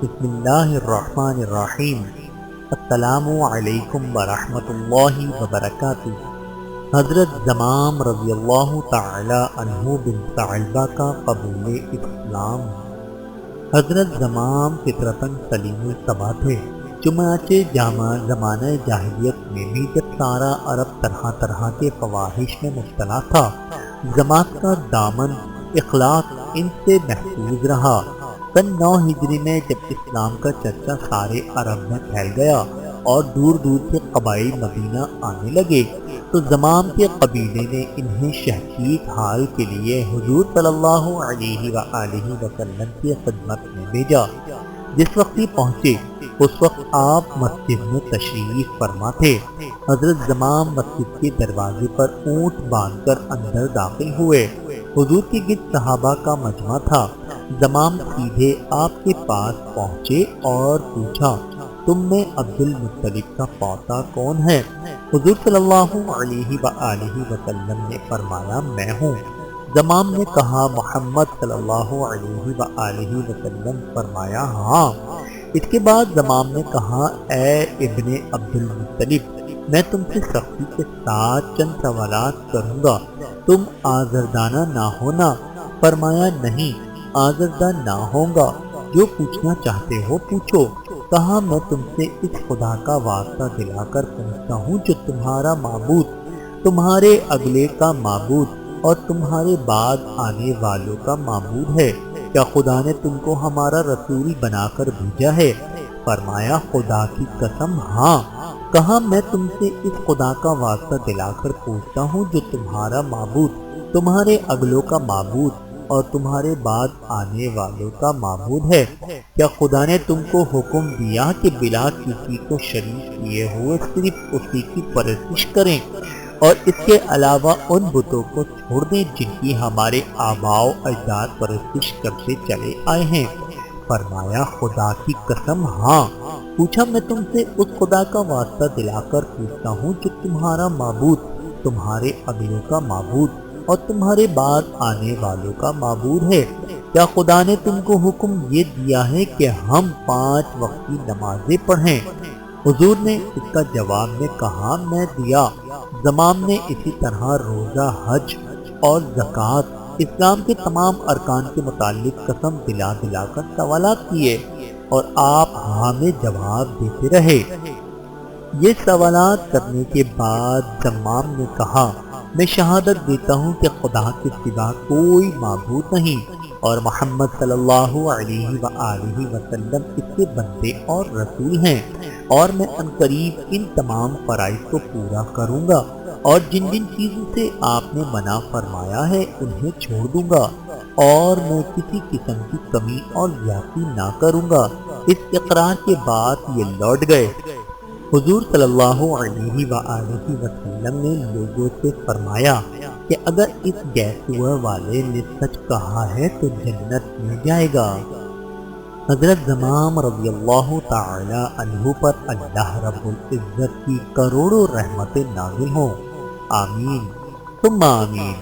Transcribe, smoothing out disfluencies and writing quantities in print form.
بسم اللہ الرحمن الرحیم۔ السلام علیکم ورحمۃ اللہ وبرکاتہ۔ حضرت زمام رضی اللہ تعالی عنہ بن ثعلبہ کا قبول اسلام۔ حضرت زمام فطرتاً سلیم الطبع تھے، چنانچہ زمانہ جاہلیت میں بھی جب سارا عرب طرح طرح کے فواحش میں مبتلا تھا، جماعت کا دامن اخلاق ان سے محفوظ رہا۔ سن 9 ہجری میں جب اسلام کا چرچا سارے عرب میں پھیل گیا اور دور دور سے قبائل مدینہ آنے لگے تو زمام کے قبیلے نے انہیں شہید حال کے لیے حضور صلی اللہ علیہ وآلہ وسلم کی خدمت میں بھیجا۔ جس وقت یہ پہنچے اس وقت آپ مسجد میں تشریف فرما تھے۔ حضرت زمام مسجد کے دروازے پر اونٹ باندھ کر اندر داخل ہوئے۔ حضور کے گرد صحابہ کا مجمع تھا۔ زمام سیدھے آپ کے پاس پہنچے اور پوچھا، تم میں عبد المطلب کا پوتا کون ہے؟ حضور صلی اللہ علیہ وآلہ وسلم نے فرمایا، میں ہوں۔ زمام نے کہا، محمد صلی اللہ علیہ وآلہ وسلم؟ فرمایا، ہاں۔ اس کے بعد زمام نے کہا، اے ابن عبد المطلب، میں تم سے سختی کے ساتھ چند سوالات کروں گا، تم آزردانہ نہ ہونا؟ فرمایا، نہیں، آزردہ نہ ہوں گا، جو پوچھنا چاہتے ہو پوچھو۔ کہا، میں تم سے اس خدا کا واسطہ دلا کر پوچھتا ہوں جو تمہارا معبود، تمہارے اگلے کا معبود اور تمہارے بعد آنے والوں کا معبود ہے، کیا خدا نے تم کو ہمارا رسول بنا کر بھیجا ہے؟ فرمایا، خدا کی قسم ہاں۔ کہا، میں تم سے اس خدا کا واسطہ دلا کر پوچھتا ہوں جو تمہارا معبود، تمہارے اگلوں کا معبود اور تمہارے بعد آنے والوں کا معبود ہے، کیا خدا نے تم کو حکم دیا کہ بلا کسی کو شریک کیے ہوئے صرف اسی کی پرستش کریں اور اس کے علاوہ ان بتوں کو چھوڑ دیں جن کی ہمارے آباء و اجداد پرستش کرتے چلے آئے ہیں؟ فرمایا، خدا کی قسم ہاں۔ پوچھا، میں تم سے اس خدا کا واسطہ دلا کر پوچھتا ہوں جو تمہارا معبود، تمہارے اگلوں کا معبود اور تمہارے بعد آنے والوں کا معبود ہے، کیا خدا نے تم کو حکم یہ دیا ہے کہ ہم 5 وقت کی نمازیں پڑھیں؟ حضور نے اس کا جواب میں کہا، میں دیا۔ زمام نے اسی طرح روزہ، حج اور زکوٰۃ، اسلام کے تمام ارکان کے متعلق قسم دلا دلا کر سوالات کیے اور آپ ہاں میں جواب دیتے رہے۔ یہ سوالات کرنے کے بعد زمام نے کہا، میں شہادت دیتا ہوں کہ خدا کے سوا کوئی معبود نہیں اور محمد صلی اللہ علیہ وآلہ وسلم اس کے بندے اور رسول ہیں، اور میں عنقریب ان تمام فرائض کو پورا کروں گا اور جن جن چیزوں سے آپ نے منع فرمایا ہے انہیں چھوڑ دوں گا، اور میں کسی قسم کی کمی اور زیادتی نہ کروں گا۔ اس اقرار کے بعد یہ لوٹ گئے۔ حضور صلی اللہ علیہ وآلہ وسلم نے لوگوں سے فرمایا کہ اگر اس گیسوئے والے نے سچ کہا ہے تو جنت میں جائے گا۔ حضرت زمام رضی اللہ تعالی عنہ پر اللہ رب العزت کی کروڑوں رحمتیں نازل ہوں، آمین ثم آمین۔